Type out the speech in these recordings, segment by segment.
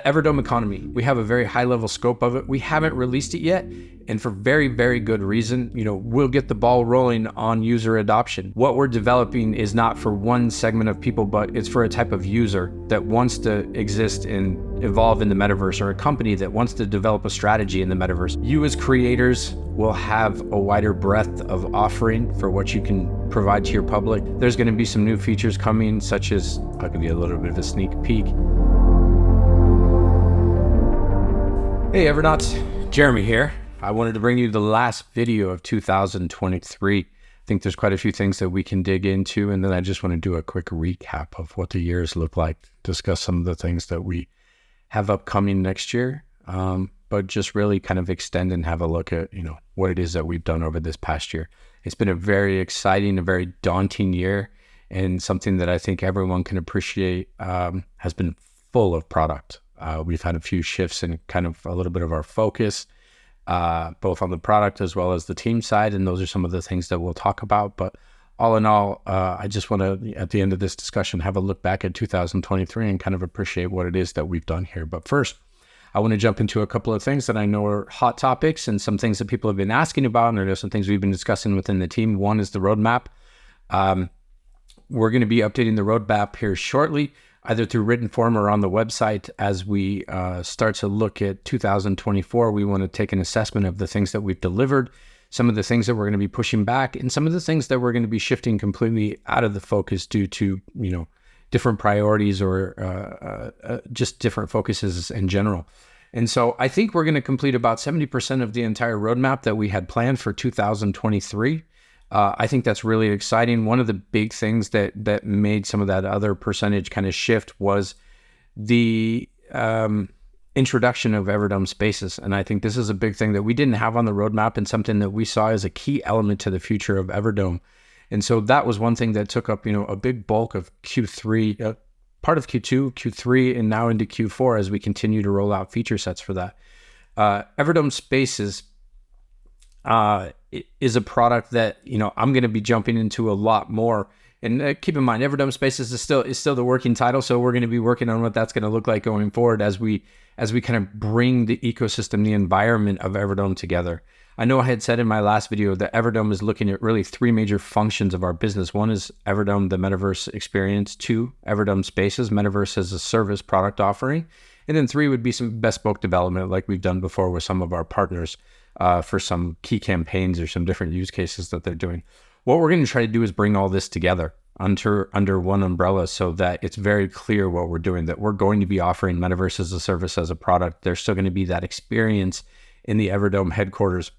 Everdome economy. We have a very high level scope of it. We haven't released it yet, and for very, very good reason. We'll get the ball rolling on user adoption. What we're developing is not for one segment of people, but it's for a type of user that wants to exist and evolve in the metaverse, or a company that wants to develop a strategy in the metaverse. You as creators will have a wider breadth of offering for what you can provide to your public. There's going to be some new features coming, such as, I'll give you a little bit of a sneak peek. Hey Evernauts, Jeremy here. I wanted to bring you the last video of 2023. I think there's quite a few things that we can dig into, and then I just want to do a quick recap of what the years look like, discuss some of the things that we have upcoming next year, but just really kind of extend and have a look at, what it is that we've done over this past year. It's been a very exciting, a very daunting year, and something that I think everyone can appreciate has been full of product. We've had a few shifts in kind of a little bit of our focus, both on the product as well as the team side. And those are some of the things that we'll talk about. But all in all, I just want to, at the end of this discussion, have a look back at 2023 and kind of appreciate what it is that we've done here. But first, I want to jump into a couple of things that I know are hot topics and some things that people have been asking about. And there are some things we've been discussing within the team. One is the roadmap. We're going to be updating the roadmap here shortly, either through written form or on the website. As we start to look at 2024, we want to take an assessment of the things that we've delivered, some of the things that we're going to be pushing back, and some of the things that we're going to be shifting completely out of the focus due to, different priorities or just different focuses in general. And so I think we're going to complete about 70% of the entire roadmap that we had planned for 2023. I think that's really exciting. One of the big things that made some of that other percentage kind of shift was the introduction of Everdome Spaces. And I think this is a big thing that we didn't have on the roadmap, and something that we saw as a key element to the future of Everdome. And so that was one thing that took up, a big bulk of Q3, part of Q2, Q3, and now into Q4 as we continue to roll out feature sets for that. Everdome Spaces is a product that, I'm going to be jumping into a lot more. And keep in mind, Everdome Spaces is still the working title. So we're going to be working on what that's going to look like going forward as we kind of bring the ecosystem, the environment of Everdome together. I know I had said in my last video that Everdome is looking at really three major functions of our business. One is Everdome, the Metaverse experience. Two, Everdome Spaces, Metaverse as a service product offering. And then three would be some bespoke development like we've done before with some of our partners for some key campaigns or some different use cases that they're doing. What we're going to try to do is bring all this together under one umbrella so that it's very clear what we're doing, that we're going to be offering Metaverse as a service, as a product. There's still going to be that experience in the Everdome headquarters.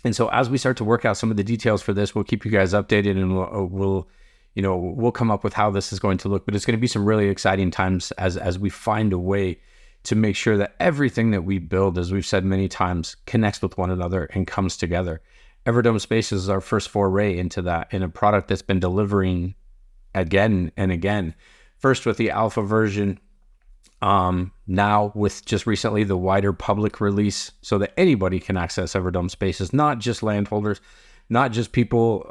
And so as we start to work out some of the details for this, we'll keep you guys updated, and we'll come up with how this is going to look. But it's going to be some really exciting times as we find a way to make sure that everything that we build, as we've said many times, connects with one another and comes together. Everdome Spaces is our first foray into that, in a product that's been delivering again and again. First with the alpha version, now with just recently the wider public release, so that anybody can access Everdome Spaces, not just landholders, not just people,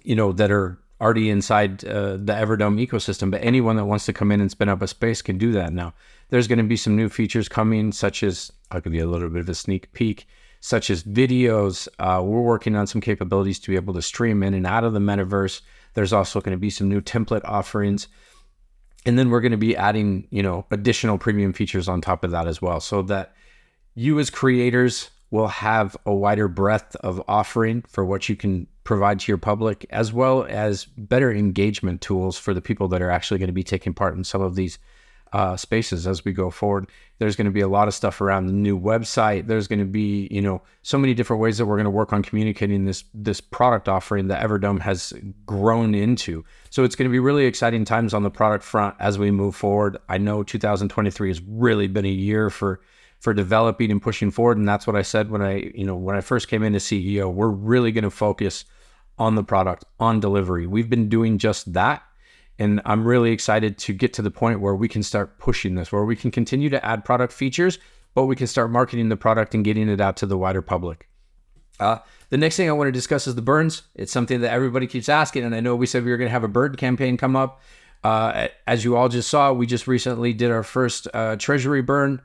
that are already inside the Everdome ecosystem, but anyone that wants to come in and spin up a space can do that now. There's going to be some new features coming, such as, I'll give you a little bit of a sneak peek, such as videos. We're working on some capabilities to be able to stream in and out of the metaverse. There's also going to be some new template offerings. And then we're going to be adding, additional premium features on top of that as well, so that you as creators will have a wider breadth of offering for what you can provide to your public, as well as better engagement tools for the people that are actually going to be taking part in some of these spaces as we go forward. There's going to be a lot of stuff around the new website. There's going to be, so many different ways that we're going to work on communicating this product offering that Everdome has grown into. So it's going to be really exciting times on the product front as we move forward. I know 2023 has really been a year for developing and pushing forward. And that's what I said when I first came in as CEO. We're really going to focus on the product, on delivery. We've been doing just that. And I'm really excited to get to the point where we can start pushing this, where we can continue to add product features, but we can start marketing the product and getting it out to the wider public. The next thing I want to discuss is the burns. It's something that everybody keeps asking. And I know we said we were going to have a burn campaign come up. As you all just saw, we just recently did our first Treasury burn,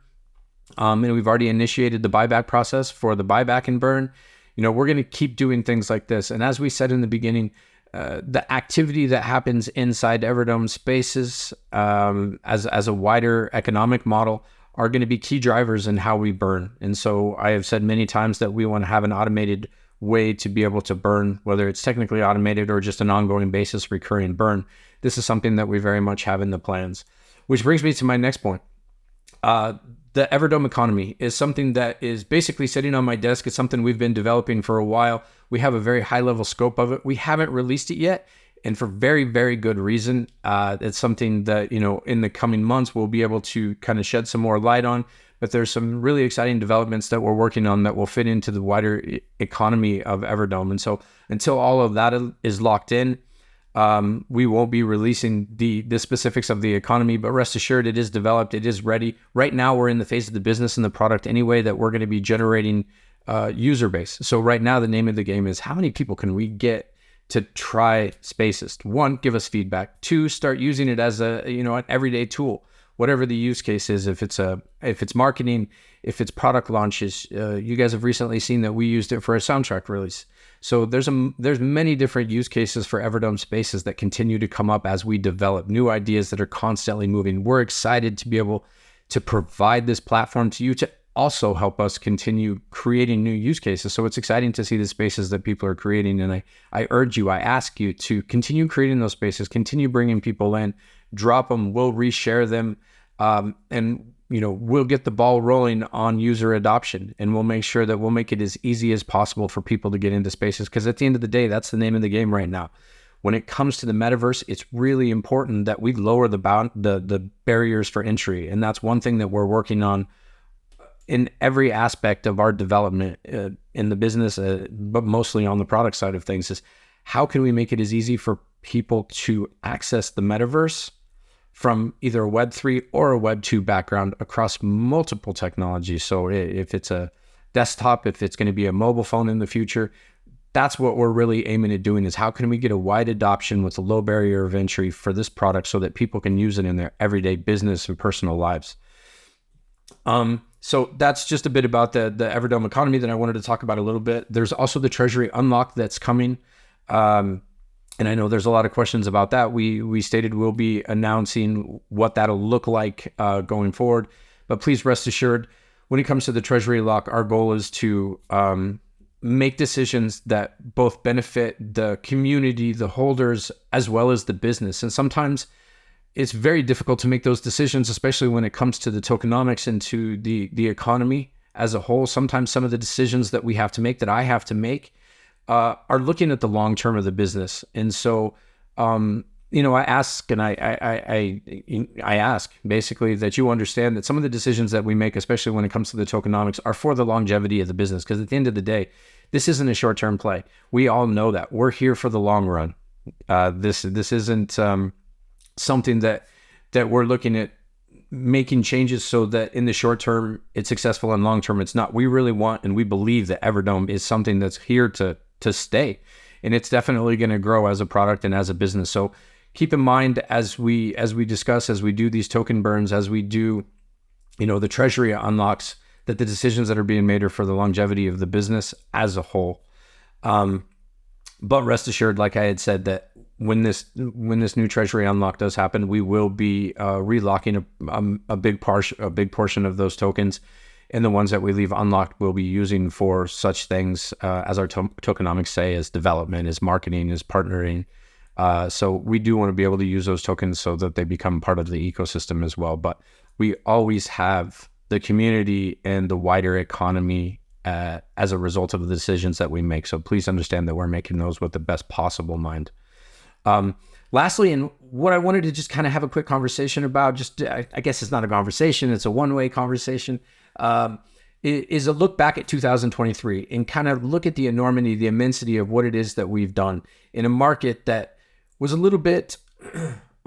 and we've already initiated the buyback process for the buyback and burn. We're going to keep doing things like this. And as we said in the beginning, the activity that happens inside Everdome spaces as a wider economic model are going to be key drivers in how we burn. And so I have said many times that we want to have an automated way to be able to burn, whether it's technically automated or just an ongoing basis recurring burn. This is something that we very much have in the plans, which brings me to my next point. The Everdome economy is something that is basically sitting on my desk. It's something we've been developing for a while. We have a very high level scope of it. We haven't released it yet, and for very, very good reason. It's something that, in the coming months, we'll be able to kind of shed some more light on. But there's some really exciting developments that we're working on that will fit into the wider economy of Everdome. And so until all of that is locked in, we won't be releasing the specifics of the economy, but rest assured it is developed, it is ready. Right now, we're in the phase of the business and the product anyway that we're going to be generating user base. So right now, the name of the game is how many people can we get to try Spaces? 1, give us feedback. 2, start using it as an everyday tool, whatever the use case is. If it's marketing, if it's product launches, you guys have recently seen that we used it for a soundtrack release. So there's many different use cases for Everdome Spaces that continue to come up as we develop new ideas that are constantly moving. We're excited to be able to provide this platform to you to also help us continue creating new use cases. So it's exciting to see the spaces that people are creating. And I urge you, I ask you to continue creating those spaces, continue bringing people in, drop them, we'll reshare them, and we'll get the ball rolling on user adoption, and we'll make sure that we'll make it as easy as possible for people to get into spaces. Because at the end of the day, that's the name of the game right now. When it comes to the metaverse, it's really important that we lower the barriers for entry. And that's one thing that we're working on in every aspect of our development in the business, but mostly on the product side of things, is how can we make it as easy for people to access the metaverse from either a Web3 or a Web2 background across multiple technologies. So if it's a desktop, if it's going to be a mobile phone in the future, that's what we're really aiming at doing, is how can we get a wide adoption with a low barrier of entry for this product so that people can use it in their everyday business and personal lives. So that's just a bit about the Everdome economy that I wanted to talk about a little bit. There's also the Treasury unlock that's coming. And I know there's a lot of questions about that. We stated we'll be announcing what that'll look like going forward. But please rest assured, when it comes to the Treasury lock, our goal is to make decisions that both benefit the community, the holders, as well as the business. And sometimes it's very difficult to make those decisions, especially when it comes to the tokenomics and to the economy as a whole. Sometimes some of the decisions that we have to make, that I have to make, are looking at the long term of the business. And so, I ask, and I ask basically that you understand that some of the decisions that we make, especially when it comes to the tokenomics, are for the longevity of the business. Because at the end of the day, this isn't a short-term play. We all know that. We're here for the long run. This isn't something that we're looking at making changes so that in the short term it's successful and long term it's not. We really want, and we believe that Everdome is something that's here to stay, and it's definitely going to grow as a product and as a business. So keep in mind as we discuss, as we do these token burns, as we do the Treasury unlocks, that the decisions that are being made are for the longevity of the business as a whole. But rest assured, like I had said, that when this new Treasury unlock does happen, we will be relocking a big portion of those tokens, and the ones that we leave unlocked we'll be using for such things as our tokenomics say, as development, as marketing, as partnering. So we do want to be able to use those tokens so that they become part of the ecosystem as well. But we always have the community and the wider economy as a result of the decisions that we make. So please understand that we're making those with the best possible mind. Lastly, and what I wanted to just kind of have a quick conversation about, I guess it's not a conversation, it's a one-way conversation, is a look back at 2023 and kind of look at the enormity, the immensity of what it is that we've done in a market that was a little bit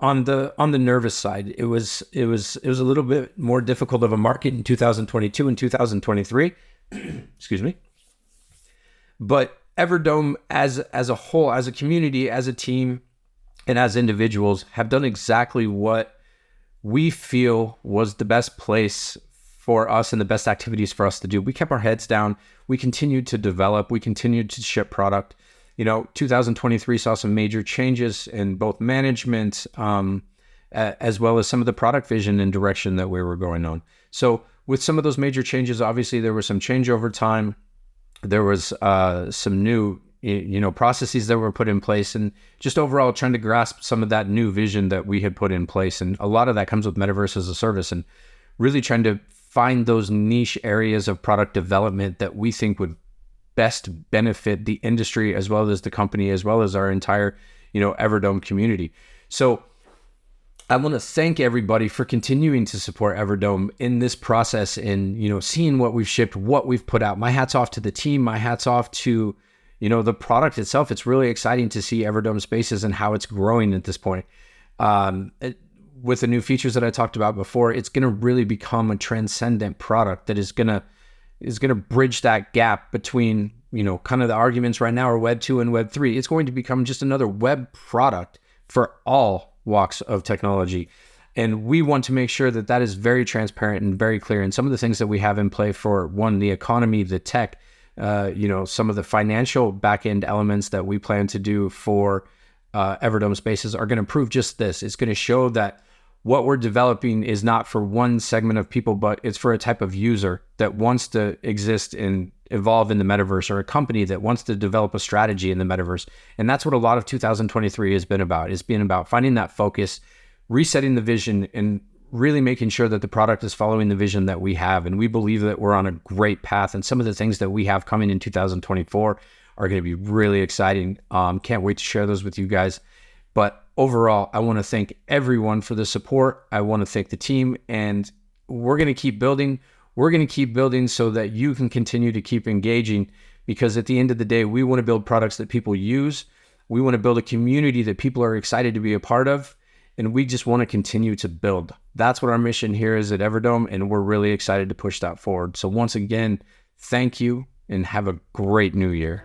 on the nervous side. It was a little bit more difficult of a market in 2022 and 2023. Excuse me. But Everdome as a whole, as a community, as a team, and as individuals have done exactly what we feel was the best place for us and the best activities for us to do. We kept our heads down. We continued to develop. We continued to ship product. 2023 saw some major changes in both management, as well as some of the product vision and direction that we were going on. So with some of those major changes, obviously there was some change over time. There was some new processes that were put in place, and just overall trying to grasp some of that new vision that we had put in place. And a lot of that comes with Metaverse as a service, and really trying to find those niche areas of product development that we think would best benefit the industry, as well as the company, as well as our entire, Everdome community. So I want to thank everybody for continuing to support Everdome in this process and, seeing what we've shipped, what we've put out. My hat's off to the team. My hat's off to, the product itself. It's really exciting to see Everdome Spaces and how it's growing at this point. With the new features that I talked about before, it's going to really become a transcendent product that is going to bridge that gap between, kind of the arguments right now are Web 2 and Web 3. It's going to become just another web product for all walks of technology. And we want to make sure that that is very transparent and very clear. And some of the things that we have in play for, one, the economy, the tech, some of the financial back-end elements that we plan to do for Everdome Spaces are going to prove just this. It's going to show that what we're developing is not for one segment of people, but it's for a type of user that wants to exist and evolve in the metaverse, or a company that wants to develop a strategy in the metaverse. And that's what a lot of 2023 has been about. It's been about finding that focus, resetting the vision, and really making sure that the product is following the vision that we have. And we believe that we're on a great path. And some of the things that we have coming in 2024 are going to be really exciting. Can't wait to share those with you guys. But overall, I want to thank everyone for the support. I want to thank the team, and we're going to keep building. We're going to keep building so that you can continue to keep engaging, because at the end of the day, we want to build products that people use. We want to build a community that people are excited to be a part of, and we just want to continue to build. That's what our mission here is at Everdome, and we're really excited to push that forward. So once again, thank you, and have a great new year.